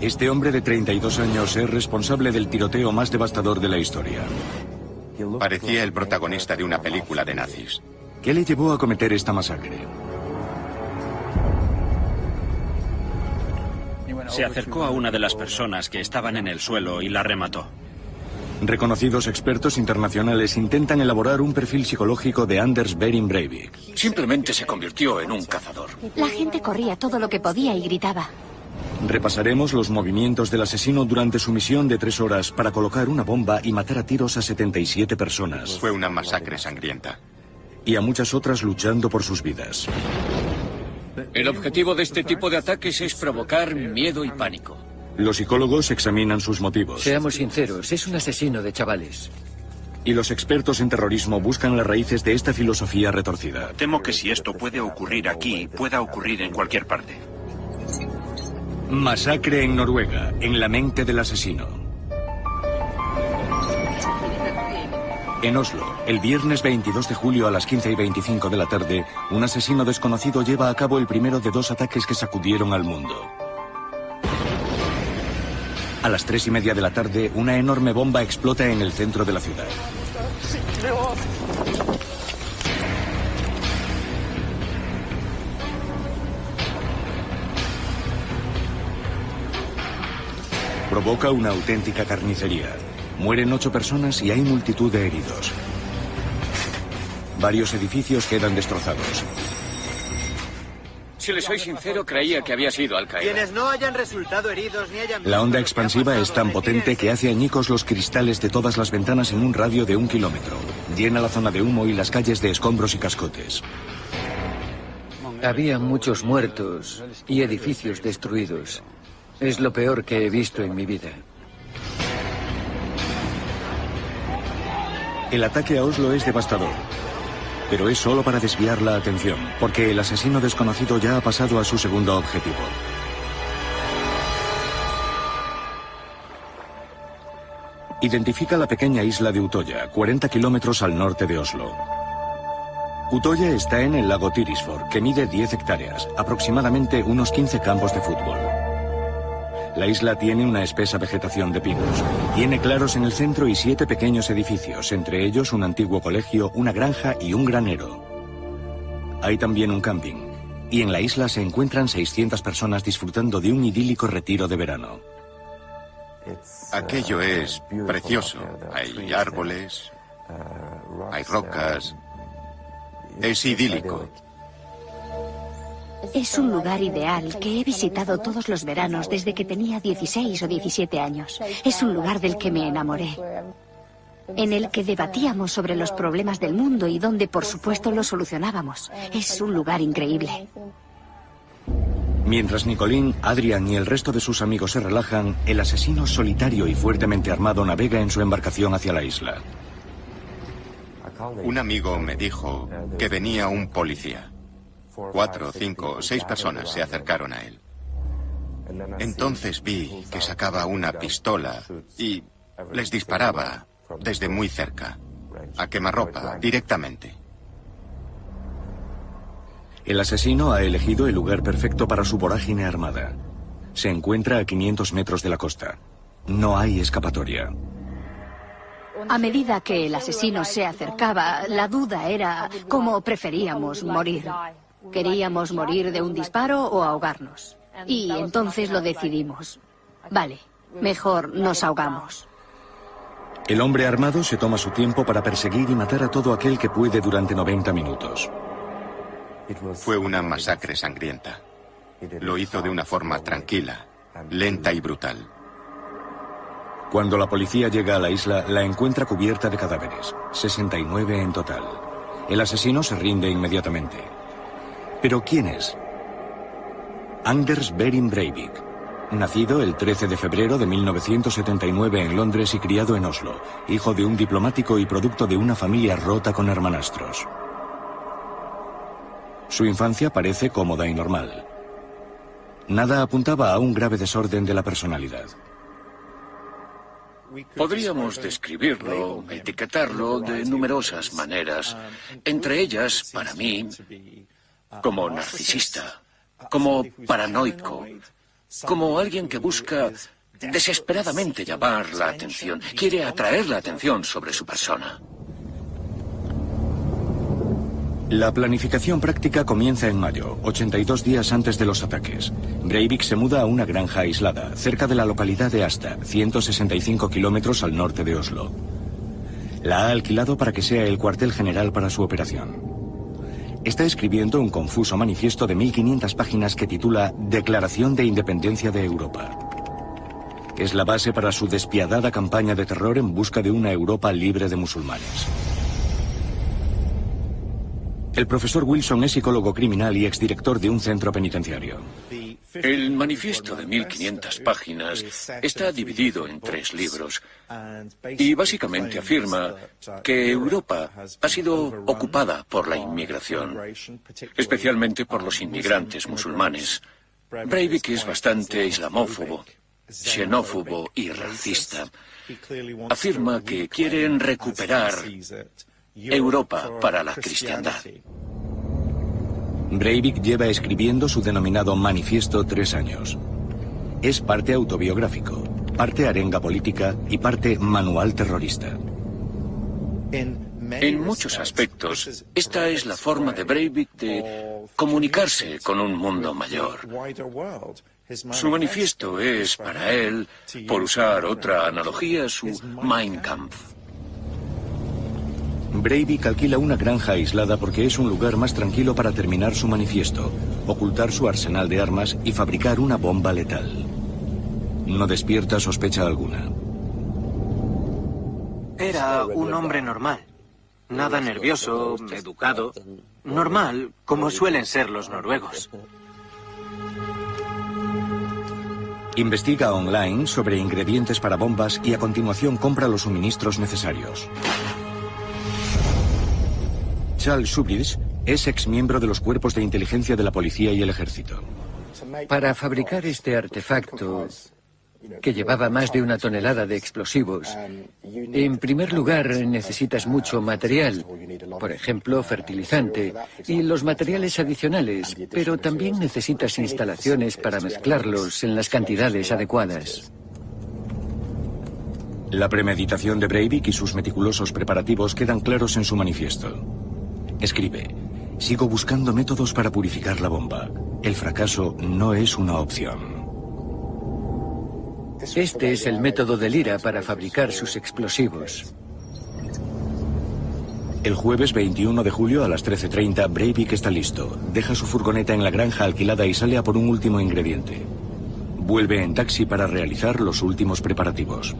Este hombre de 32 años es responsable del tiroteo más devastador de la historia. Parecía el protagonista de una película de nazis. ¿Qué le llevó a cometer esta masacre? Se acercó a una de las personas que estaban en el suelo y la remató. Reconocidos expertos internacionales intentan elaborar un perfil psicológico de Anders Behring Breivik. Simplemente se convirtió en un cazador. La gente corría todo lo que podía y gritaba. Repasaremos los movimientos del asesino durante su misión de 3 horas para colocar una bomba y matar a tiros a 77 personas. Fue una masacre sangrienta. Y a muchas otras luchando por sus vidas. El objetivo de este tipo de ataques es provocar miedo y pánico. Los psicólogos examinan sus motivos. Seamos sinceros, es un asesino de chavales. Y los expertos en terrorismo buscan las raíces de esta filosofía retorcida. Temo que si esto puede ocurrir aquí, pueda ocurrir en cualquier parte. Masacre en Noruega, en la mente del asesino. En Oslo, el viernes 22 de julio a las 15:25 de la tarde, un asesino desconocido lleva a cabo el primero de 2 ataques que sacudieron al mundo. A las 3:30 de la tarde, una enorme bomba explota en el centro de la ciudad. Provoca una auténtica carnicería. Mueren 8 personas y hay multitud de heridos. Varios edificios quedan destrozados. Si le soy sincero, creía que había sido Al Qaeda. Quienes no hayan resultado heridos ni hayan... La onda expansiva es tan potente que hace añicos los cristales de todas las ventanas en un radio de 1 kilómetro. Llena la zona de humo y las calles de escombros y cascotes. Había muchos muertos y edificios destruidos. Es lo peor que he visto en mi vida. El ataque a Oslo es devastador. Pero es solo para desviar la atención, porque el asesino desconocido ya ha pasado a su segundo objetivo. Identifica la pequeña isla de Utoya, 40 kilómetros al norte de Oslo. Utoya está en el lago Tirisford, que mide 10 hectáreas, aproximadamente unos 15 campos de fútbol. La isla tiene una espesa vegetación de pinos. Tiene claros en el centro y 7 pequeños edificios, entre ellos un antiguo colegio, una granja y un granero. Hay también un camping. Y en la isla se encuentran 600 personas disfrutando de un idílico retiro de verano. Aquello es precioso. Hay árboles, hay rocas. Es idílico. Es un lugar ideal que he visitado todos los veranos desde que tenía 16 o 17 años. Es un lugar del que me enamoré, en el que debatíamos sobre los problemas del mundo y donde, por supuesto, los solucionábamos. Es un lugar increíble. Mientras Nicolín, Adrian y el resto de sus amigos se relajan, el asesino solitario y fuertemente armado navega en su embarcación hacia la isla. Un amigo me dijo que venía un policía. 4, 5, 6 personas se acercaron a él. Entonces vi que sacaba una pistola y les disparaba desde muy cerca, a quemarropa, directamente. El asesino ha elegido el lugar perfecto para su vorágine armada. Se encuentra a 500 metros de la costa. No hay escapatoria. A medida que el asesino se acercaba, la duda era cómo preferíamos morir. ¿Queríamos morir de un disparo o ahogarnos? Y entonces lo decidimos. Vale, mejor nos ahogamos. El hombre armado se toma su tiempo para perseguir y matar a todo aquel que puede durante 90 minutos. Fue una masacre sangrienta. Lo hizo de una forma tranquila, lenta y brutal. Cuando la policía llega a la isla, la encuentra cubierta de cadáveres, 69 en total. El asesino se rinde inmediatamente. ¿Pero quién es? Anders Behring Breivik, nacido el 13 de febrero de 1979 en Londres y criado en Oslo, hijo de un diplomático y producto de una familia rota con hermanastros. Su infancia parece cómoda y normal. Nada apuntaba a un grave desorden de la personalidad. Podríamos describirlo, etiquetarlo de numerosas maneras, entre ellas, para mí, como narcisista, como paranoico, como alguien que busca desesperadamente llamar la atención, quiere atraer la atención sobre su persona. La planificación práctica comienza en mayo, 82 días antes de los ataques. Breivik se muda a una granja aislada, cerca de la localidad de Asta, 165 kilómetros al norte de Oslo. La ha alquilado para que sea el cuartel general para su operación. Está escribiendo un confuso manifiesto de 1500 páginas que titula Declaración de Independencia de Europa. Es la base para su despiadada campaña de terror en busca de una Europa libre de musulmanes. El profesor Wilson es psicólogo criminal y exdirector de un centro penitenciario. El manifiesto de 1500 páginas está dividido en 3 libros y básicamente afirma que Europa ha sido ocupada por la inmigración, especialmente por los inmigrantes musulmanes. Breivik es bastante islamófobo, xenófobo y racista. Afirma que quieren recuperar Europa para la cristiandad. Breivik lleva escribiendo su denominado manifiesto 3 años. Es parte autobiográfico, parte arenga política y parte manual terrorista. En muchos aspectos, esta es la forma de Breivik de comunicarse con un mundo mayor. Su manifiesto es, para él, por usar otra analogía, su Mein Kampf. Breivik alquila una granja aislada porque es un lugar más tranquilo para terminar su manifiesto, ocultar su arsenal de armas y fabricar una bomba letal. No despierta sospecha alguna. Era un hombre normal. Nada nervioso, educado. Normal, como suelen ser los noruegos. Investiga online sobre ingredientes para bombas y a continuación compra los suministros necesarios. Charles Subridge es exmiembro de los cuerpos de inteligencia de la policía y el ejército. Para fabricar este artefacto, que llevaba más de 1 tonelada de explosivos, en primer lugar necesitas mucho material, por ejemplo, fertilizante, y los materiales adicionales, pero también necesitas instalaciones para mezclarlos en las cantidades adecuadas. La premeditación de Breivik y sus meticulosos preparativos quedan claros en su manifiesto. Escribe: sigo buscando métodos para purificar la bomba. El fracaso no es una opción. Este es el método de Lira para fabricar sus explosivos. El jueves 21 de julio a las 13:30, Breivik está listo. Deja su furgoneta en la granja alquilada y sale a por un último ingrediente. Vuelve en taxi para realizar los últimos preparativos.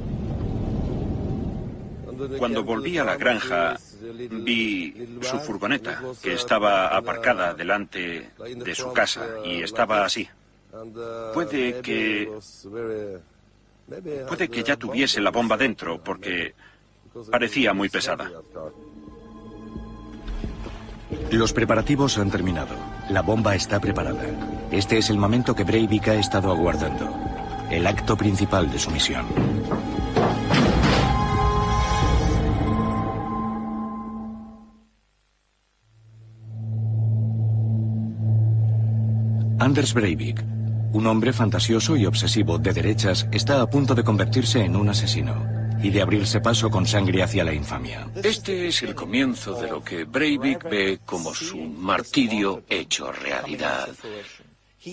Cuando volví a la granja, vi su furgoneta, que estaba aparcada delante de su casa, y estaba así. Puede que ya tuviese la bomba dentro, porque parecía muy pesada. Los preparativos han terminado. La bomba está preparada. Este es el momento que Breivik ha estado aguardando. El acto principal de su misión. Anders Breivik, un hombre fantasioso y obsesivo de derechas, está a punto de convertirse en un asesino y de abrirse paso con sangre hacia la infamia. Este es el comienzo de lo que Breivik ve como su martirio hecho realidad.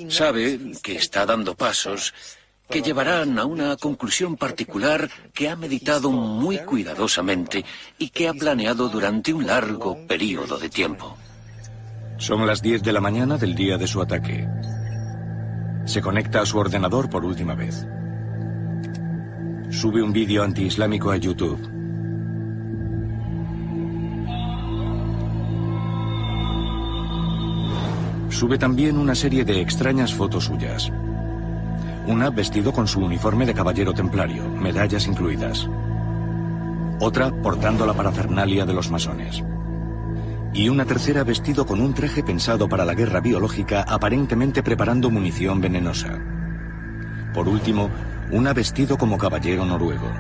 Sabe que está dando pasos que llevarán a una conclusión particular que ha meditado muy cuidadosamente y que ha planeado durante un largo periodo de tiempo. Son las 10 de la mañana del día de su ataque. Se conecta a su ordenador por última vez. Sube un vídeo antiislámico a YouTube. Sube también una serie de extrañas fotos suyas. Una vestido con su uniforme de caballero templario, medallas incluidas. Otra portando la parafernalia de los masones. Y una tercera vestido con un traje pensado para la guerra biológica, aparentemente preparando munición venenosa. Por último, una vestido como caballero noruego.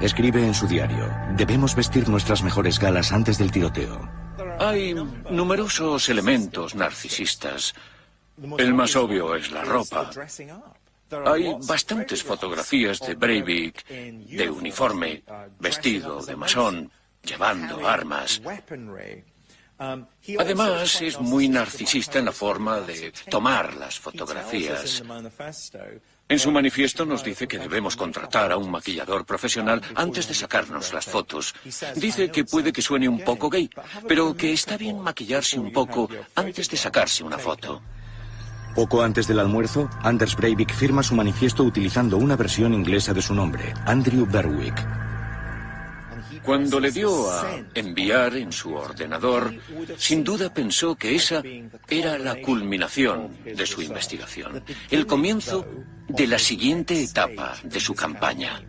Escribe en su diario: debemos vestir nuestras mejores galas antes del tiroteo. Hay numerosos elementos narcisistas. El más obvio es la ropa. Hay bastantes fotografías de Breivik de uniforme, vestido de masón, llevando armas. Además, es muy narcisista en la forma de tomar las fotografías. En su manifiesto nos dice que debemos contratar a un maquillador profesional antes de sacarnos las fotos. Dice que puede que suene un poco gay, pero que está bien maquillarse un poco antes de sacarse una foto. Poco antes del almuerzo, Anders Breivik firma su manifiesto utilizando una versión inglesa de su nombre, Andrew Berwick. Cuando le dio a enviar en su ordenador, sin duda pensó que esa era la culminación de su investigación, el comienzo de la siguiente etapa de su campaña.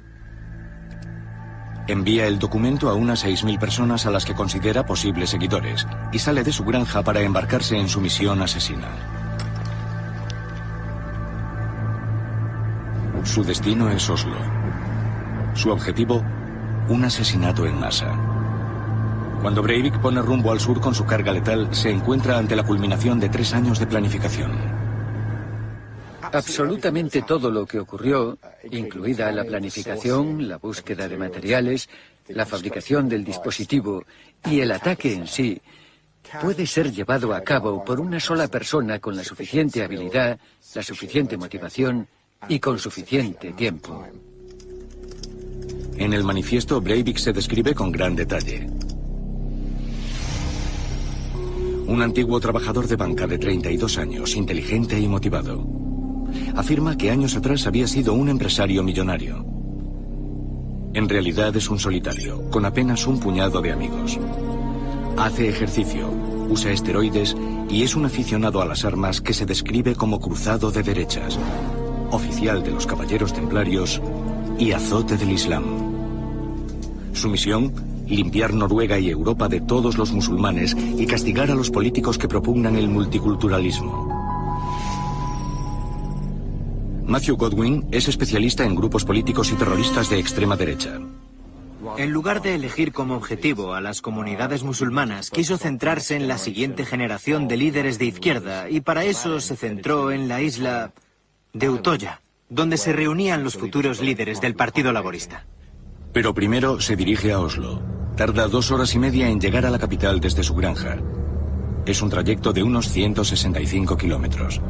Envía el documento a unas 6.000 personas a las que considera posibles seguidores y sale de su granja para embarcarse en su misión asesina. Su destino es Oslo. Su objetivo, un asesinato en masa. Cuando Breivik pone rumbo al sur con su carga letal, se encuentra ante la culminación de 3 años de planificación. Absolutamente todo lo que ocurrió, incluida la planificación, la búsqueda de materiales, la fabricación del dispositivo y el ataque en sí, puede ser llevado a cabo por una sola persona con la suficiente habilidad, la suficiente motivación y con suficiente tiempo. En el manifiesto, Breivik se describe con gran detalle. Un antiguo trabajador de banca de 32 años, inteligente y motivado. Afirma que años atrás había sido un empresario millonario. En realidad es un solitario, con apenas un puñado de amigos. Hace ejercicio, usa esteroides y es un aficionado a las armas que se describe como cruzado de derechas, oficial de los Caballeros Templarios y azote del Islam. Su misión, limpiar Noruega y Europa de todos los musulmanes y castigar a los políticos que propugnan el multiculturalismo. Matthew Godwin es especialista en grupos políticos y terroristas de extrema derecha. En lugar de elegir como objetivo a las comunidades musulmanas, quiso centrarse en la siguiente generación de líderes de izquierda y para eso se centró en la isla de Utoya, donde se reunían los futuros líderes del Partido Laborista. Pero primero se dirige a Oslo. Tarda 2 horas y media en llegar a la capital desde su granja. Es un trayecto de unos 165 kilómetros.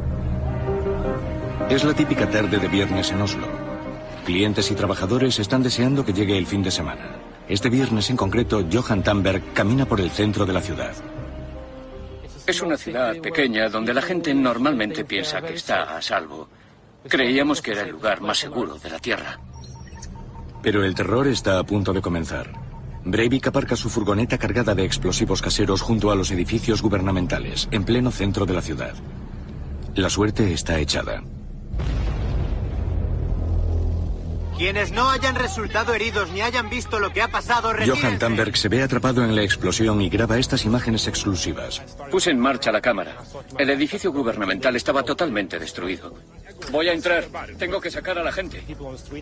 Es la típica tarde de viernes en Oslo. Clientes y trabajadores están deseando que llegue el fin de semana. Este viernes en concreto, Johan Tamberg camina por el centro de la ciudad. Es una ciudad pequeña donde la gente normalmente piensa que está a salvo. Creíamos que era el lugar más seguro de la Tierra. Pero el terror está a punto de comenzar. Breivik aparca su furgoneta cargada de explosivos caseros junto a los edificios gubernamentales, en pleno centro de la ciudad. La suerte está echada. Quienes no hayan resultado heridos ni hayan visto lo que ha pasado, retírense. Johan Tamberg se ve atrapado en la explosión y graba estas imágenes exclusivas. Puse en marcha la cámara. El edificio gubernamental estaba totalmente destruido. Voy a entrar. Tengo que sacar a la gente.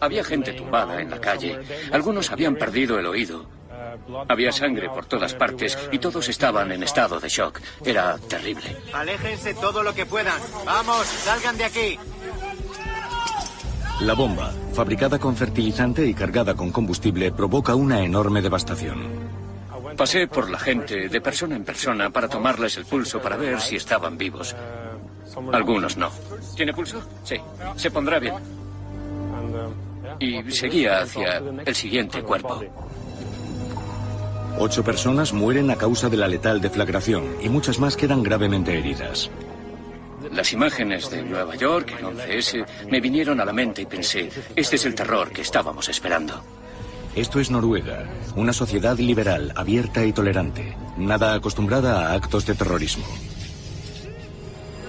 Había gente tumbada en la calle. Algunos habían perdido el oído. Había sangre por todas partes y todos estaban en estado de shock. Era terrible. Aléjense todo lo que puedan. ¡Vamos, salgan de aquí! La bomba, fabricada con fertilizante y cargada con combustible, provoca una enorme devastación. Pasé por la gente de persona en persona para tomarles el pulso para ver si estaban vivos. Algunos no. ¿Tiene pulso? Sí. Se pondrá bien. Y seguía hacia el siguiente cuerpo. 8 personas mueren a causa de la letal deflagración y muchas más quedan gravemente heridas. Las imágenes de Nueva York, el 11S, me vinieron a la mente y pensé, este es el terror que estábamos esperando. Esto es Noruega, una sociedad liberal, abierta y tolerante, nada acostumbrada a actos de terrorismo.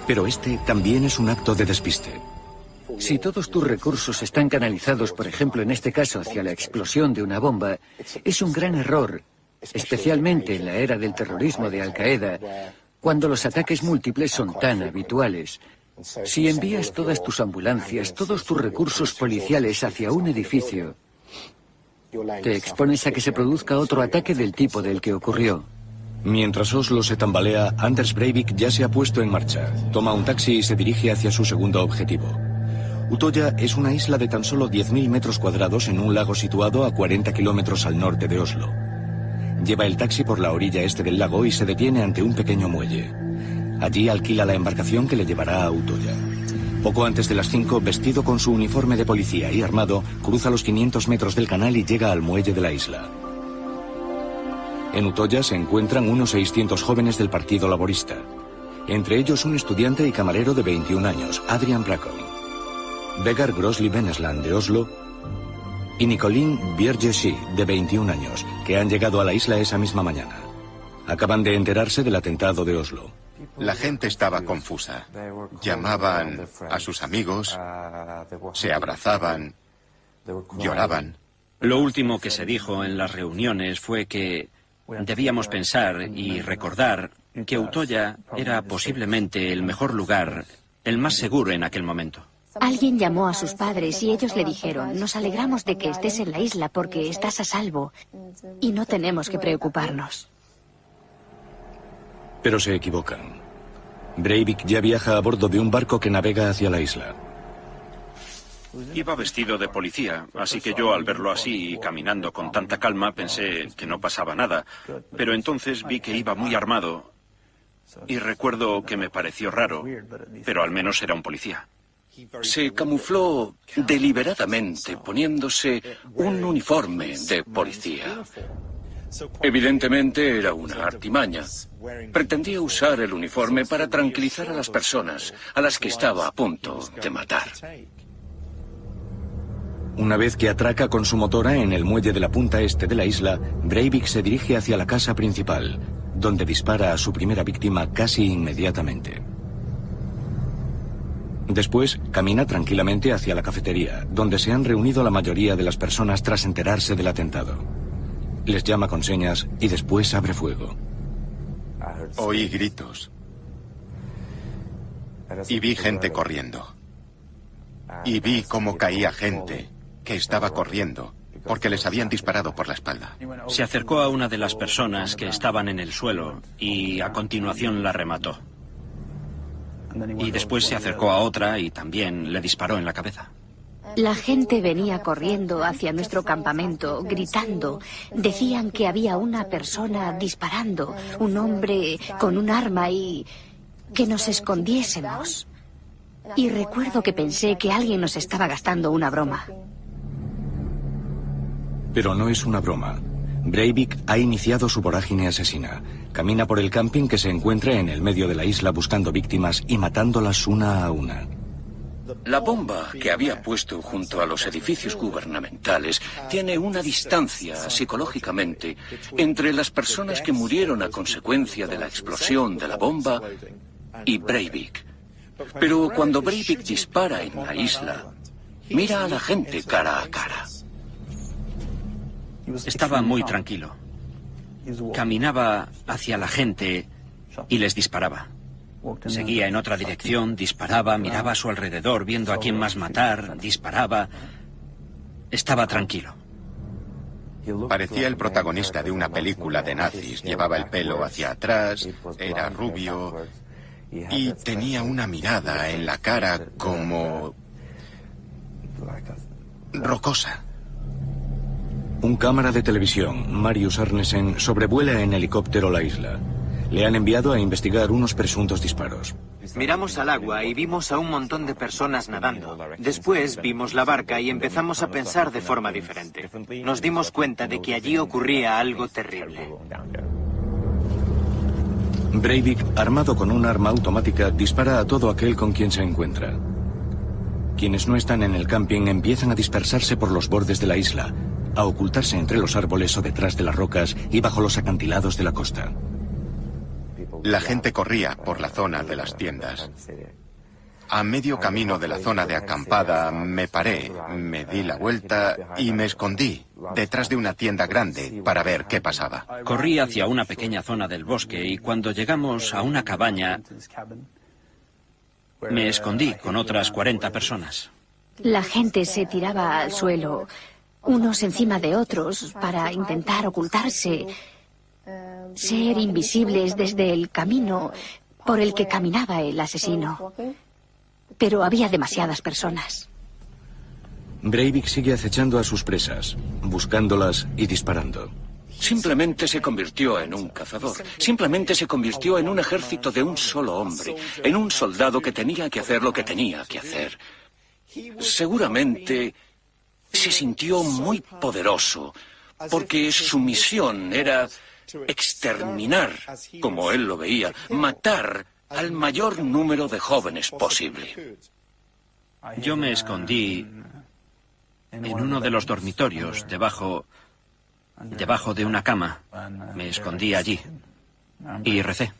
Pero este también es un acto de despiste. Si todos tus recursos están canalizados, por ejemplo, en este caso, hacia la explosión de una bomba, es un gran error, especialmente en la era del terrorismo de Al-Qaeda, cuando los ataques múltiples son tan habituales. Si envías todas tus ambulancias, todos tus recursos policiales hacia un edificio, te expones a que se produzca otro ataque del tipo del que ocurrió. Mientras Oslo se tambalea, Anders Breivik ya se ha puesto en marcha. Toma un taxi y se dirige hacia su segundo objetivo. Utoya es una isla de tan solo 10.000 metros cuadrados en un lago situado a 40 kilómetros al norte de Oslo. Lleva el taxi por la orilla este del lago y se detiene ante un pequeño muelle. Allí alquila la embarcación que le llevará a Utoya. Poco antes de las 5, vestido con su uniforme de policía y armado, cruza los 500 metros del canal y llega al muelle de la isla. En Utoya se encuentran unos 600 jóvenes del Partido Laborista. Entre ellos un estudiante y camarero de 21 años, Adrian Brackon. Vegard Grosli Vennesland, de Oslo, y Nicolín Bjergesi, de 21 años, que han llegado a la isla esa misma mañana. Acaban de enterarse del atentado de Oslo. La gente estaba confusa. Llamaban a sus amigos, se abrazaban, lloraban. Lo último que se dijo en las reuniones fue que debíamos pensar y recordar que Utoya era posiblemente el mejor lugar, el más seguro en aquel momento. Alguien llamó a sus padres y ellos le dijeron: nos alegramos de que estés en la isla porque estás a salvo y no tenemos que preocuparnos. Pero se equivocan. Breivik ya viaja a bordo de un barco que navega hacia la isla. Iba vestido de policía, así que yo al verlo así y caminando con tanta calma pensé que no pasaba nada. Pero entonces vi que iba muy armado y recuerdo que me pareció raro, pero al menos era un policía. Se camufló deliberadamente poniéndose un uniforme de policía. Evidentemente era una artimaña. Pretendía usar el uniforme para tranquilizar a las personas a las que estaba a punto de matar. Una vez que atraca con su motora en el muelle de la punta este de la isla, Breivik se dirige hacia la casa principal, donde dispara a su primera víctima casi inmediatamente. Después, camina tranquilamente hacia la cafetería, donde se han reunido la mayoría de las personas tras enterarse del atentado. Les llama con señas y después abre fuego. Oí gritos. Y vi gente corriendo. Y vi cómo caía gente que estaba corriendo, porque les habían disparado por la espalda. Se acercó a una de las personas que estaban en el suelo y a continuación la remató. Y después se acercó a otra y también le disparó en la cabeza. La gente venía corriendo hacia nuestro campamento, gritando. Decían que había una persona disparando, un hombre con un arma y que nos escondiésemos. Y recuerdo que pensé que alguien nos estaba gastando una broma. Pero no es una broma. Breivik ha iniciado su vorágine asesina. Camina por el camping que se encuentra en el medio de la isla buscando víctimas y matándolas una a una. La bomba que había puesto junto a los edificios gubernamentales tiene una distancia psicológicamente entre las personas que murieron a consecuencia de la explosión de la bomba y Breivik. Pero cuando Breivik dispara en la isla, mira a la gente cara a cara. Estaba muy tranquilo. Caminaba hacia la gente y les disparaba. Seguía en otra dirección, disparaba, miraba a su alrededor, viendo a quién más matar, disparaba. Estaba tranquilo. Parecía el protagonista de una película de nazis. Llevaba el pelo hacia atrás, era rubio y tenía una mirada en la cara como rocosa. Un cámara de televisión, Marius Arnesen, sobrevuela en helicóptero la isla. Le han enviado a investigar unos presuntos disparos. Miramos al agua y vimos a un montón de personas nadando. Después vimos la barca y empezamos a pensar de forma diferente. Nos dimos cuenta de que allí ocurría algo terrible. Breivik, armado con un arma automática, dispara a todo aquel con quien se encuentra. Quienes no están en el camping empiezan a dispersarse por los bordes de la isla, a ocultarse entre los árboles o detrás de las rocas y bajo los acantilados de la costa. La gente corría por la zona de las tiendas. A medio camino de la zona de acampada me paré, me di la vuelta y me escondí detrás de una tienda grande para ver qué pasaba. Corrí hacia una pequeña zona del bosque y cuando llegamos a una cabaña me escondí con otras 40 personas. La gente se tiraba al suelo, unos encima de otros, para intentar ocultarse, ser invisibles desde el camino por el que caminaba el asesino. Pero había demasiadas personas. Breivik sigue acechando a sus presas, buscándolas y disparando. Simplemente se convirtió en un cazador. Simplemente se convirtió en un ejército de un solo hombre. En un soldado que tenía que hacer lo que tenía que hacer. Seguramente se sintió muy poderoso, porque su misión era exterminar, como él lo veía, matar al mayor número de jóvenes posible. Yo me escondí en uno de los dormitorios, debajo de una cama. Me escondí allí y recé.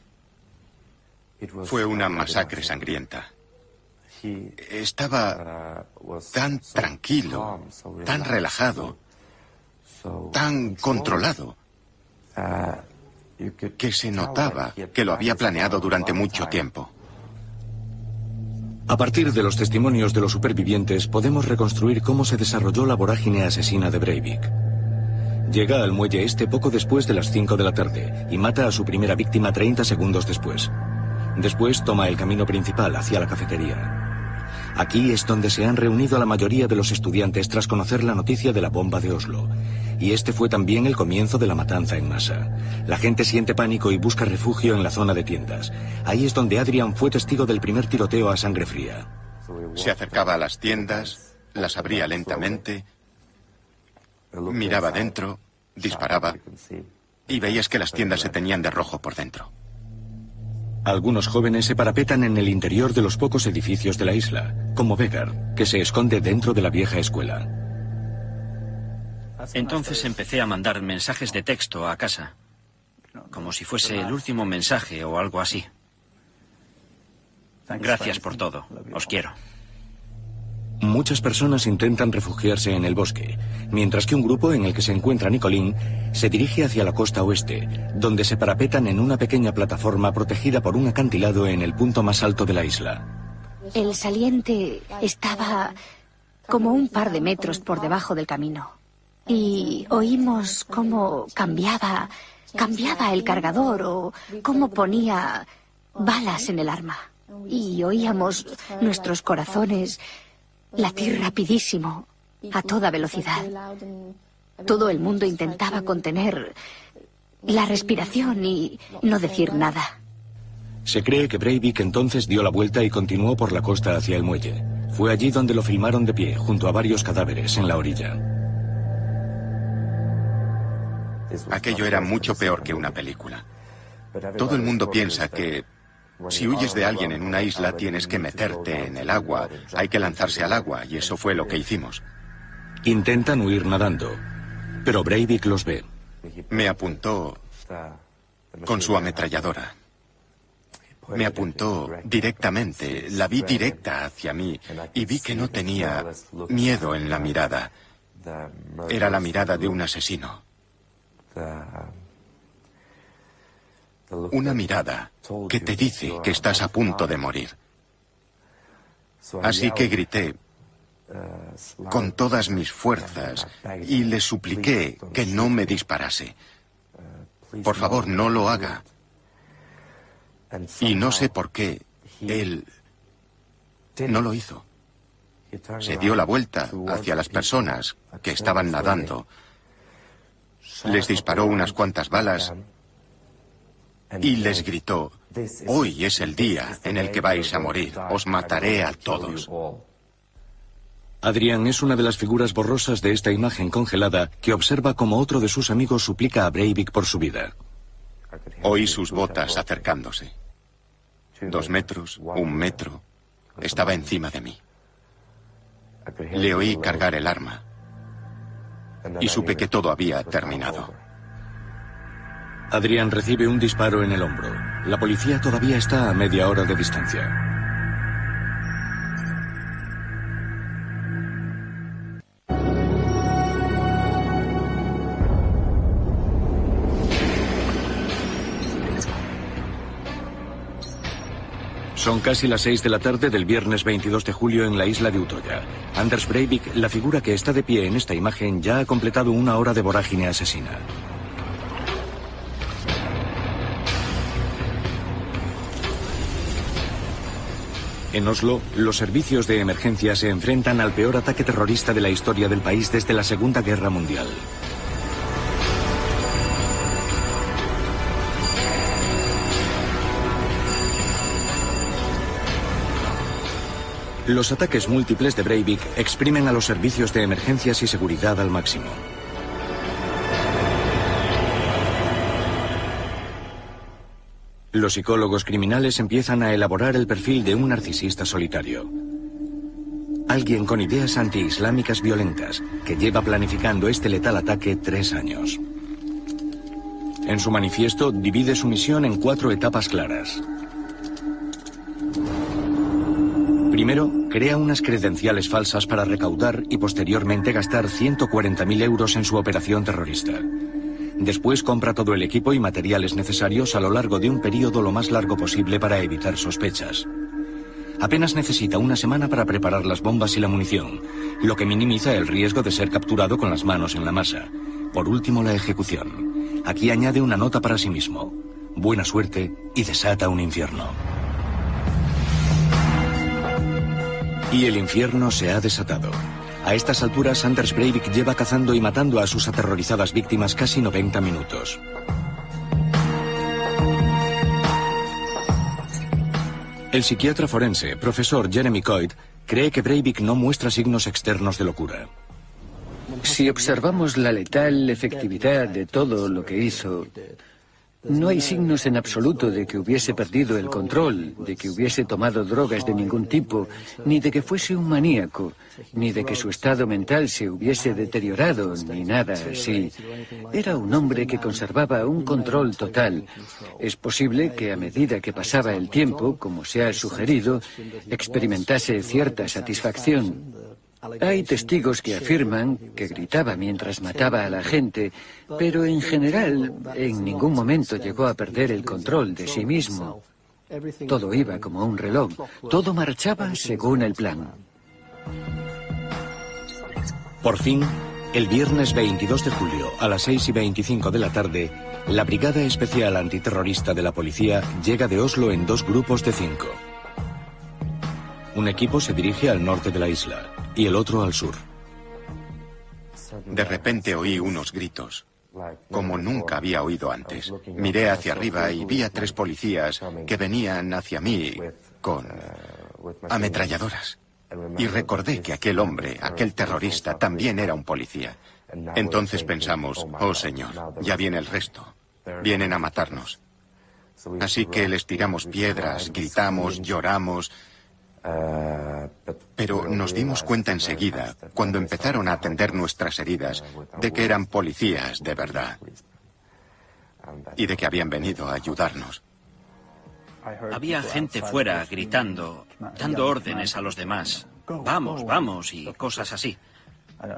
Fue una masacre sangrienta. Estaba tan tranquilo, tan relajado, tan controlado, que se notaba que lo había planeado durante mucho tiempo. A partir de los testimonios de los supervivientes podemos reconstruir cómo se desarrolló la vorágine asesina de Breivik. Llega al muelle este poco después de las 5 de la tarde y mata a su primera víctima 30 segundos después. Después toma el camino principal hacia la cafetería. Aquí es donde se han reunido la mayoría de los estudiantes tras conocer la noticia de la bomba de Oslo. Y este fue también el comienzo de la matanza en masa. La gente siente pánico y busca refugio en la zona de tiendas. Ahí es donde Adrian fue testigo del primer tiroteo a sangre fría. Se acercaba a las tiendas, las abría lentamente, miraba dentro, disparaba, y veías que las tiendas se teñían de rojo por dentro. Algunos jóvenes se parapetan en el interior de los pocos edificios de la isla, como Vegar, que se esconde dentro de la vieja escuela. Entonces empecé a mandar mensajes de texto a casa, como si fuese el último mensaje o algo así. Gracias por todo, os quiero. Muchas personas intentan refugiarse en el bosque, mientras que un grupo en el que se encuentra Nicolín se dirige hacia la costa oeste, donde se parapetan en una pequeña plataforma protegida por un acantilado en el punto más alto de la isla. El saliente estaba como un par de metros por debajo del camino. Y oímos cómo cambiaba el cargador o cómo ponía balas en el arma. Y oíamos nuestros corazones latir rapidísimo, a toda velocidad. Todo el mundo intentaba contener la respiración y no decir nada. Se cree que Breivik entonces dio la vuelta y continuó por la costa hacia el muelle. Fue allí donde lo filmaron de pie, junto a varios cadáveres en la orilla. Aquello era mucho peor que una película. Todo el mundo piensa que si huyes de alguien en una isla tienes que meterte en el agua, hay que lanzarse al agua, y eso fue lo que hicimos. Intentan huir nadando, pero Breivik los ve. Me apuntó con su ametralladora. Me apuntó directamente, la vi directa hacia mí y vi que no tenía miedo en la mirada. Era la mirada de un asesino. Una mirada que te dice que estás a punto de morir. Así que grité con todas mis fuerzas y le supliqué que no me disparase. Por favor, no lo haga. Y no sé por qué él no lo hizo. Se dio la vuelta hacia las personas que estaban nadando. Les disparó unas cuantas balas y les gritó: hoy es el día en el que vais a morir, os mataré a todos. Adrian es una de las figuras borrosas de esta imagen congelada que observa como otro de sus amigos suplica a Breivik por su vida. Oí sus botas acercándose. 2 metros, 1 metro. Estaba encima de mí. Le oí cargar el arma y supe que todo había terminado. Adrian recibe un disparo en el hombro. La policía todavía está a media hora de distancia. Son casi las 6 de la tarde del viernes 22 de julio en la isla de Utoya. Anders Breivik, la figura que está de pie en esta imagen, ya ha completado 1 hora de vorágine asesina. En Oslo, los servicios de emergencia se enfrentan al peor ataque terrorista de la historia del país desde la Segunda Guerra Mundial. Los ataques múltiples de Breivik exprimen a los servicios de emergencias y seguridad al máximo. Los psicólogos criminales empiezan a elaborar el perfil de un narcisista solitario. Alguien con ideas antiislámicas violentas, que lleva planificando este letal ataque 3 años. En su manifiesto divide su misión en 4 etapas claras. Primero, crea unas credenciales falsas para recaudar y posteriormente gastar 140.000 euros en su operación terrorista. Después compra todo el equipo y materiales necesarios a lo largo de un periodo lo más largo posible para evitar sospechas. Apenas necesita una semana para preparar las bombas y la munición, lo que minimiza el riesgo de ser capturado con las manos en la masa. Por último, la ejecución. Aquí añade una nota para sí mismo. Buena suerte y desata un infierno. Y el infierno se ha desatado. A estas alturas, Anders Breivik lleva cazando y matando a sus aterrorizadas víctimas casi 90 minutos. El psiquiatra forense, profesor Jeremy Coit, cree que Breivik no muestra signos externos de locura. Si observamos la letal efectividad de todo lo que hizo, no hay signos en absoluto de que hubiese perdido el control, de que hubiese tomado drogas de ningún tipo, ni de que fuese un maníaco, ni de que su estado mental se hubiese deteriorado, ni nada así. Era un hombre que conservaba un control total. Es posible que a medida que pasaba el tiempo, como se ha sugerido, experimentase cierta satisfacción. Hay testigos que afirman que gritaba mientras mataba a la gente, pero en general en ningún momento llegó a perder el control de sí mismo. Todo iba como un reloj, todo marchaba según el plan. Por fin, el viernes 22 de julio, a las 6:25 de la tarde, la Brigada Especial Antiterrorista de la Policía llega de Oslo en 2 grupos de 5. Un equipo se dirige al norte de la isla y el otro al sur. De repente oí unos gritos, como nunca había oído antes. Miré hacia arriba y vi a 3 policías que venían hacia mí con ametralladoras. Y recordé que aquel hombre, aquel terrorista, también era un policía. Entonces pensamos, oh Señor, ya viene el resto. Vienen a matarnos. Así que les tiramos piedras, gritamos, lloramos. Pero nos dimos cuenta enseguida, cuando empezaron a atender nuestras heridas, de que eran policías de verdad y de que habían venido a ayudarnos. Había gente fuera gritando, dando órdenes a los demás. Vamos, vamos, y cosas así.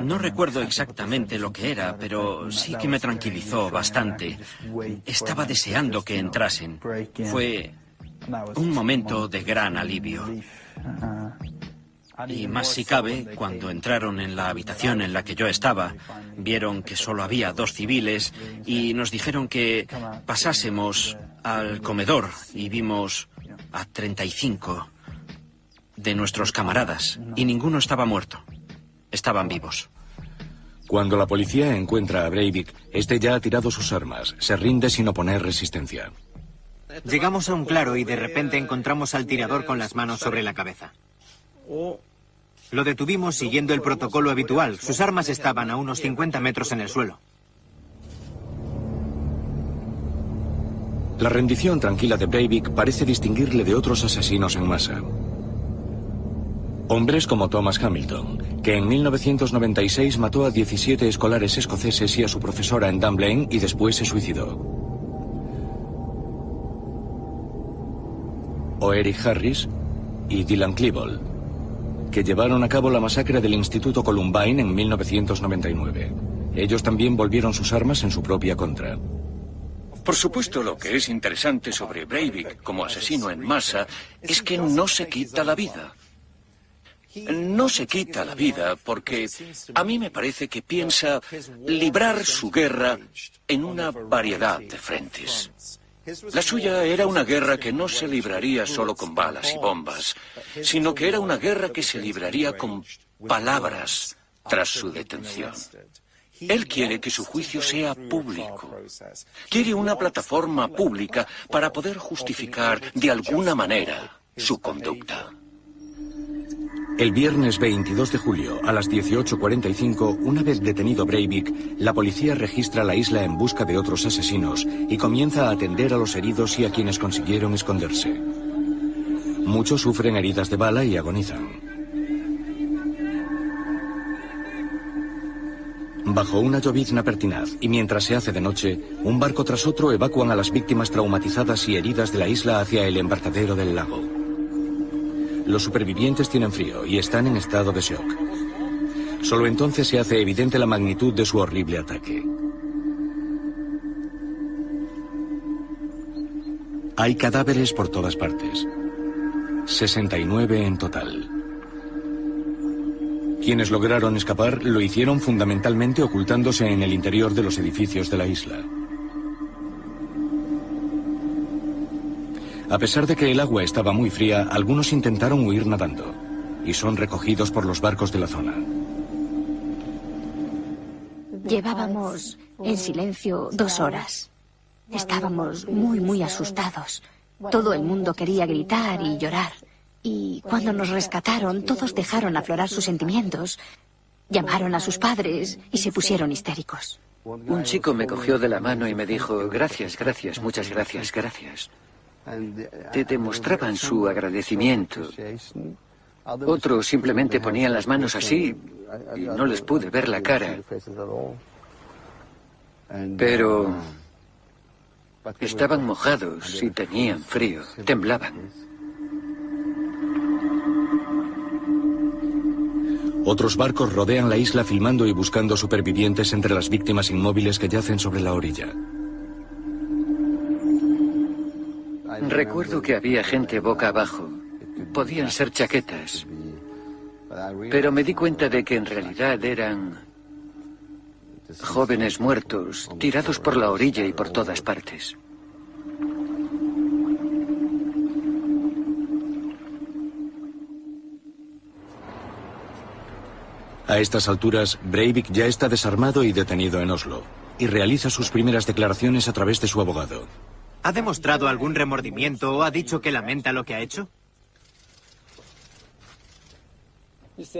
No recuerdo exactamente lo que era, pero sí que me tranquilizó bastante. Estaba deseando que entrasen. Fue un momento de gran alivio. Y más si cabe, cuando entraron en la habitación en la que yo estaba, vieron que solo había 2 civiles y nos dijeron que pasásemos al comedor y vimos a 35 de nuestros camaradas y ninguno estaba muerto. Estaban vivos. Cuando la policía encuentra a Breivik, este ya ha tirado sus armas, se rinde sin oponer resistencia. Llegamos a un claro y de repente encontramos al tirador con las manos sobre la cabeza. Lo detuvimos siguiendo el protocolo habitual. Sus armas estaban a unos 50 metros en el suelo. La rendición tranquila de Breivik parece distinguirle de otros asesinos en masa. Hombres como Thomas Hamilton, que en 1996 mató a 17 escolares escoceses y a su profesora en Dunblane y después se suicidó. O Eric Harris y Dylan Klebold, que llevaron a cabo la masacre del Instituto Columbine en 1999. Ellos también volvieron sus armas en su propia contra. Por supuesto, lo que es interesante sobre Breivik como asesino en masa es que no se quita la vida. No se quita la vida porque a mí me parece que piensa librar su guerra en una variedad de frentes. La suya era una guerra que no se libraría solo con balas y bombas, sino que era una guerra que se libraría con palabras tras su detención. Él quiere que su juicio sea público. Quiere una plataforma pública para poder justificar de alguna manera su conducta. El viernes 22 de julio, a las 18:45, una vez detenido Breivik, la policía registra la isla en busca de otros asesinos y comienza a atender a los heridos y a quienes consiguieron esconderse. Muchos sufren heridas de bala y agonizan. Bajo una llovizna pertinaz y mientras se hace de noche, un barco tras otro evacúan a las víctimas traumatizadas y heridas de la isla hacia el embarcadero del lago. Los supervivientes tienen frío y están en estado de shock. Solo entonces se hace evidente la magnitud de su horrible ataque. Hay cadáveres por todas partes. 69 en total. Quienes lograron escapar lo hicieron fundamentalmente ocultándose en el interior de los edificios de la isla. A pesar de que el agua estaba muy fría, algunos intentaron huir nadando y son recogidos por los barcos de la zona. Llevábamos en silencio 2 horas. Estábamos muy asustados. Todo el mundo quería gritar y llorar. Y cuando nos rescataron, todos dejaron aflorar sus sentimientos. Llamaron a sus padres y se pusieron histéricos. Un chico me cogió de la mano y me dijo, gracias, muchas gracias. Te demostraban su agradecimiento. Otros simplemente ponían las manos así y no les pude ver la cara. Pero estaban mojados y tenían frío, temblaban. Otros barcos rodean la isla filmando y buscando supervivientes entre las víctimas inmóviles que yacen sobre la orilla. Recuerdo que había gente boca abajo. Podían ser chaquetas. Pero me di cuenta de que en realidad eran jóvenes muertos, tirados por la orilla y por todas partes. A estas alturas, Breivik ya está desarmado y detenido en Oslo, y realiza sus primeras declaraciones a través de su abogado. ¿Ha demostrado algún remordimiento o ha dicho que lamenta lo que ha hecho?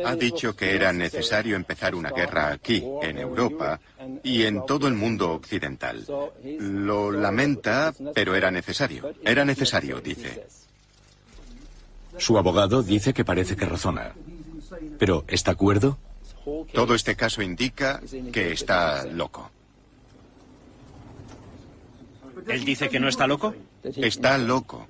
Ha dicho que era necesario empezar una guerra aquí, en Europa, y en todo el mundo occidental. Lo lamenta, pero era necesario. Era necesario, dice. Su abogado dice que parece que razona. Pero, ¿está cuerdo? Todo este caso indica que está loco. ¿Él dice que no está loco? Está loco.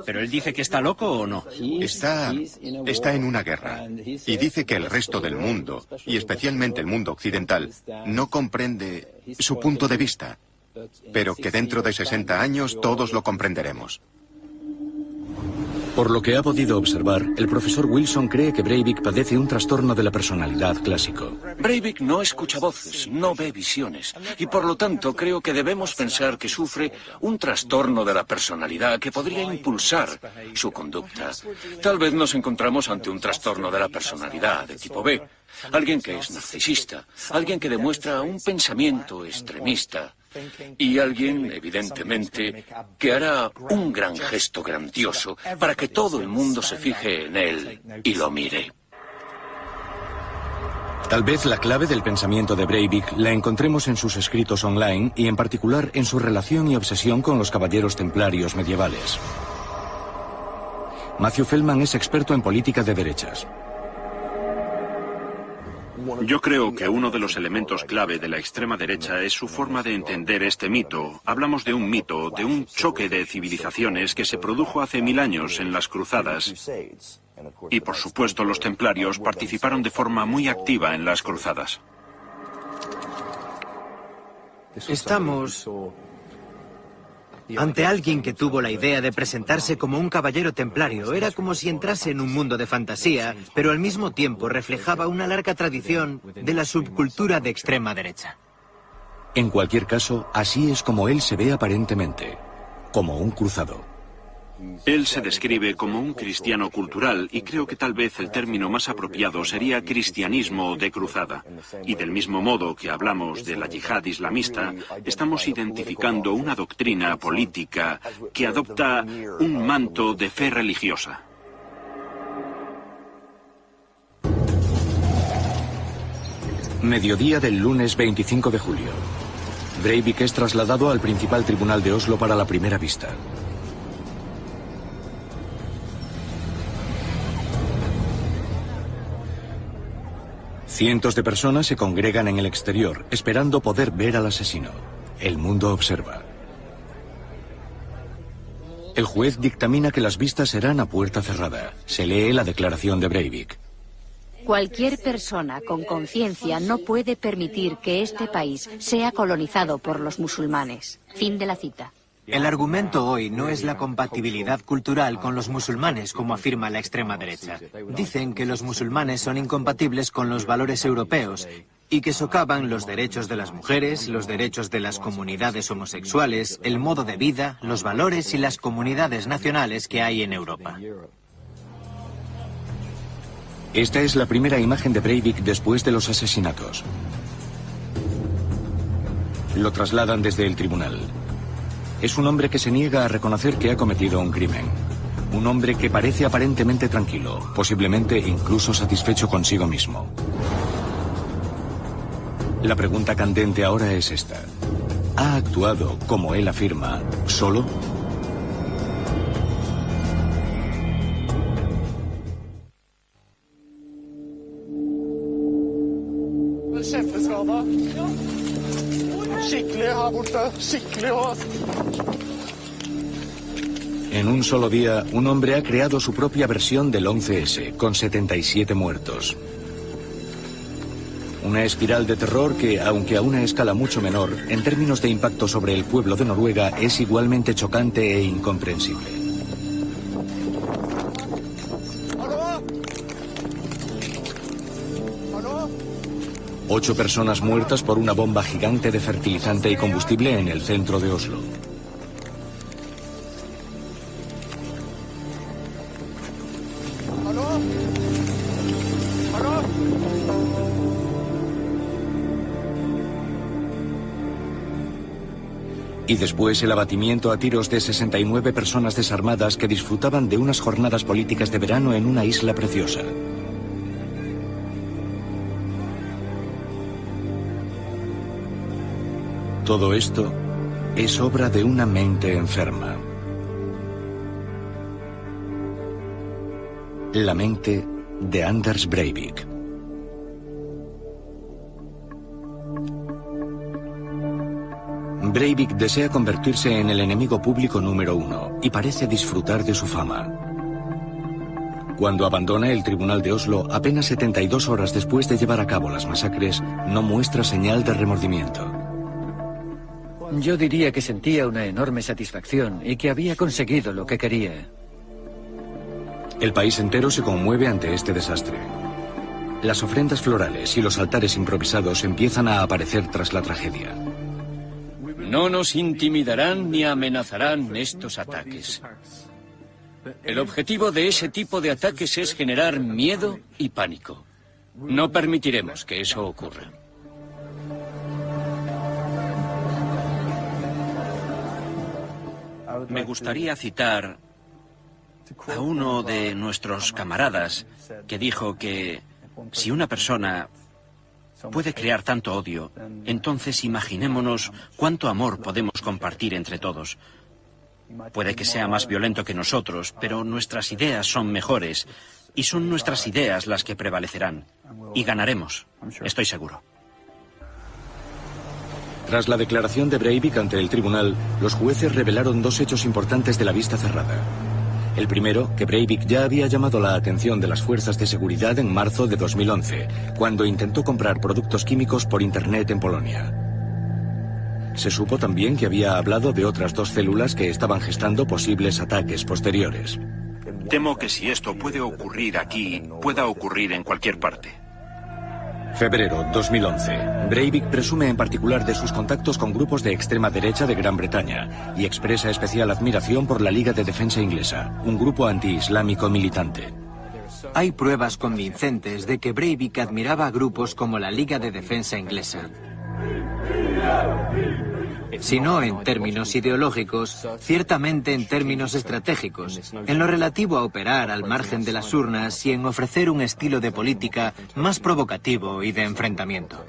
¿Pero él dice que está loco o no? Está en una guerra. Y dice que el resto del mundo, y especialmente el mundo occidental, no comprende su punto de vista. Pero que dentro de 60 años todos lo comprenderemos. Por lo que ha podido observar, el profesor Wilson cree que Breivik padece un trastorno de la personalidad clásico. Breivik no escucha voces, no ve visiones, y por lo tanto creo que debemos pensar que sufre un trastorno de la personalidad que podría impulsar su conducta. Tal vez nos encontramos ante un trastorno de la personalidad de tipo B, alguien que es narcisista, alguien que demuestra un pensamiento extremista, y alguien, evidentemente, que hará un gran gesto grandioso para que todo el mundo se fije en él y lo mire. Tal vez la clave del pensamiento de Breivik la encontremos en sus escritos online y en particular en su relación y obsesión con los caballeros templarios medievales. Matthew Feldman es experto en política de derechas. Yo creo que uno de los elementos clave de la extrema derecha es su forma de entender este mito. Hablamos de un mito, de un choque de civilizaciones que se produjo hace 1000 años en las cruzadas. Y por supuesto los templarios participaron de forma muy activa en las cruzadas. Estamos ante alguien que tuvo la idea de presentarse como un caballero templario. Era como si entrase en un mundo de fantasía, pero al mismo tiempo reflejaba una larga tradición de la subcultura de extrema derecha. En cualquier caso, así es como él se ve aparentemente. como un cruzado. Él se describe como un cristiano cultural y creo que tal vez el término más apropiado sería cristianismo de cruzada. Y del mismo modo que hablamos de la yihad islamista, estamos identificando una doctrina política que adopta un manto de fe religiosa. Mediodía del lunes 25 de julio. Breivik es trasladado al principal tribunal de Oslo para la primera vista. Cientos de personas se congregan en el exterior, esperando poder ver al asesino. El mundo observa. El juez dictamina que las vistas serán a puerta cerrada. Se lee la declaración de Breivik. Cualquier persona con conciencia no puede permitir que este país sea colonizado por los musulmanes. Fin de la cita. El argumento hoy no es la compatibilidad cultural con los musulmanes, como afirma la extrema derecha. Dicen que los musulmanes son incompatibles con los valores europeos y que socavan los derechos de las mujeres, los derechos de las comunidades homosexuales, el modo de vida, los valores y las comunidades nacionales que hay en Europa. Esta es la primera imagen de Breivik después de los asesinatos. Lo trasladan desde el tribunal. Es un hombre que se niega a reconocer que ha cometido un crimen. Un hombre que parece aparentemente tranquilo, posiblemente incluso satisfecho consigo mismo. La pregunta candente ahora es esta. ¿Ha actuado, como él afirma, solo? En un solo día, un hombre ha creado su propia versión del 11S, con 77 muertos. Una espiral de terror que, aunque a una escala mucho menor, en términos de impacto sobre el pueblo de Noruega, es igualmente chocante e incomprensible. Ocho personas muertas por una bomba gigante de fertilizante y combustible en el centro de Oslo. Y después el abatimiento a tiros de 69 personas desarmadas que disfrutaban de unas jornadas políticas de verano en una isla preciosa. Todo esto es obra de una mente enferma. La mente de Anders Breivik. Breivik desea convertirse en el enemigo público número 1 y parece disfrutar de su fama. Cuando abandona el tribunal de Oslo, apenas 72 horas después de llevar a cabo las masacres, no muestra señal de remordimiento. Yo diría que sentía una enorme satisfacción y que había conseguido lo que quería. El país entero se conmueve ante este desastre. Las ofrendas florales y los altares improvisados empiezan a aparecer tras la tragedia. No nos intimidarán ni amenazarán estos ataques. El objetivo de ese tipo de ataques es generar miedo y pánico. No permitiremos que eso ocurra. Me gustaría citar a uno de nuestros camaradas que dijo que si una persona puede crear tanto odio, entonces imaginémonos cuánto amor podemos compartir entre todos. Puede que sea más violento que nosotros, pero nuestras ideas son mejores y son nuestras ideas las que prevalecerán. Y ganaremos, estoy seguro. Tras la declaración de Breivik ante el tribunal, los jueces revelaron dos hechos importantes de la vista cerrada. El primero, que Breivik ya había llamado la atención de las fuerzas de seguridad en marzo de 2011, cuando intentó comprar productos químicos por Internet en Polonia. Se supo también que había hablado de otras dos células que estaban gestando posibles ataques posteriores. Temo que si esto puede ocurrir aquí, pueda ocurrir en cualquier parte. Febrero 2011. Breivik presume en particular de sus contactos con grupos de extrema derecha de Gran Bretaña y expresa especial admiración por la Liga de Defensa Inglesa, un grupo antiislámico militante. Hay pruebas convincentes de que Breivik admiraba a grupos como la Liga de Defensa Inglesa. Si no en términos ideológicos, ciertamente en términos estratégicos, en lo relativo a operar al margen de las urnas y en ofrecer un estilo de política más provocativo y de enfrentamiento.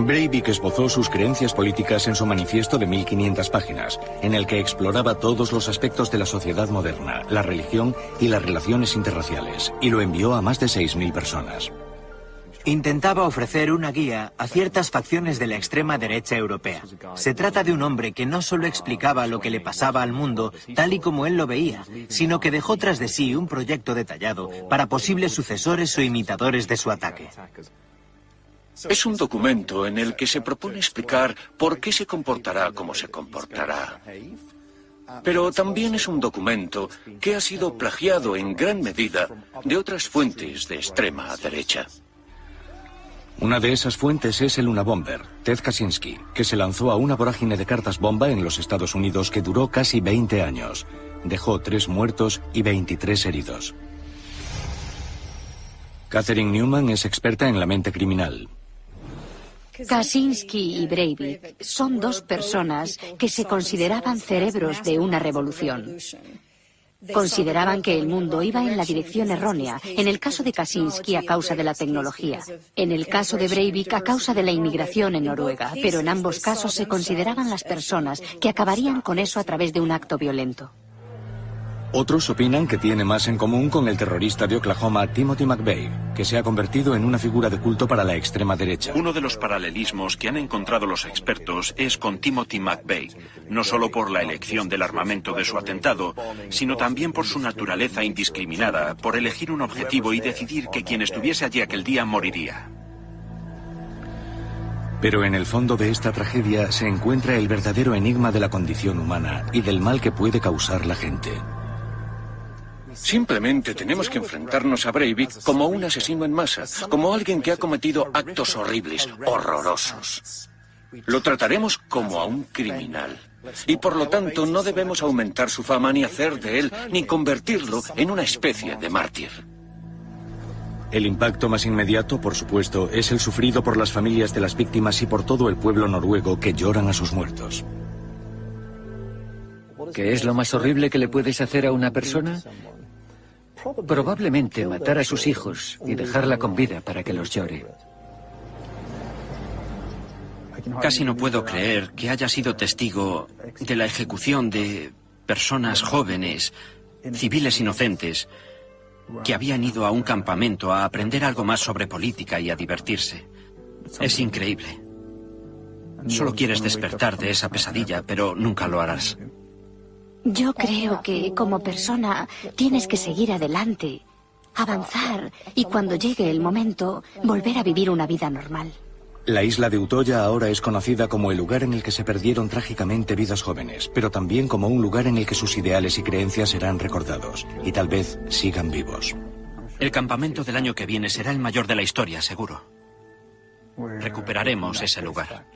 Breivik esbozó sus creencias políticas en su manifiesto de 1500 páginas, en el que exploraba todos los aspectos de la sociedad moderna, la religión y las relaciones interraciales, y lo envió a más de 6000 personas. Intentaba ofrecer una guía a ciertas facciones de la extrema derecha europea. Se trata de un hombre que no solo explicaba lo que le pasaba al mundo tal y como él lo veía, sino que dejó tras de sí un proyecto detallado para posibles sucesores o imitadores de su ataque. Es un documento en el que se propone explicar por qué se comportará como se comportará. Pero también es un documento que ha sido plagiado en gran medida de otras fuentes de extrema derecha. Una de esas fuentes es el Unabomber, Ted Kaczynski, que se lanzó a una vorágine de cartas bomba en los Estados Unidos que duró casi 20 años. Dejó 3 muertos y 23 heridos. Catherine Newman es experta en la mente criminal. Kaczynski y Breivik son dos personas que se consideraban cerebros de una revolución. Consideraban que el mundo iba en la dirección errónea, en el caso de Kaczynski a causa de la tecnología, en el caso de Breivik a causa de la inmigración en Noruega, pero en ambos casos se consideraban las personas que acabarían con eso a través de un acto violento. Otros opinan que tiene más en común con el terrorista de Oklahoma Timothy McVeigh, que se ha convertido en una figura de culto para la extrema derecha. Uno de los paralelismos que han encontrado los expertos es con Timothy McVeigh, no solo por la elección del armamento de su atentado, sino también por su naturaleza indiscriminada, por elegir un objetivo y decidir que quien estuviese allí aquel día moriría. Pero en el fondo de esta tragedia se encuentra el verdadero enigma de la condición humana y del mal que puede causar la gente. Simplemente tenemos que enfrentarnos a Breivik como un asesino en masa, como alguien que ha cometido actos horribles, horrorosos. Lo trataremos como a un criminal. Y por lo tanto no debemos aumentar su fama ni hacer de él, ni convertirlo en una especie de mártir. El impacto más inmediato, por supuesto, es el sufrido por las familias de las víctimas y por todo el pueblo noruego que lloran a sus muertos. ¿Qué es lo más horrible que le puedes hacer a una persona? Probablemente matar a sus hijos y dejarla con vida para que los llore. Casi no puedo creer que haya sido testigo de la ejecución de personas jóvenes, civiles inocentes, que habían ido a un campamento a aprender algo más sobre política y a divertirse. Es increíble. Solo quieres despertar de esa pesadilla, pero nunca lo harás. Yo creo que como persona tienes que seguir adelante, avanzar y cuando llegue el momento volver a vivir una vida normal. La isla de Utoya ahora es conocida como el lugar en el que se perdieron trágicamente vidas jóvenes, pero también como un lugar en el que sus ideales y creencias serán recordados y tal vez sigan vivos. El campamento del año que viene será el mayor de la historia, seguro. Recuperaremos ese lugar.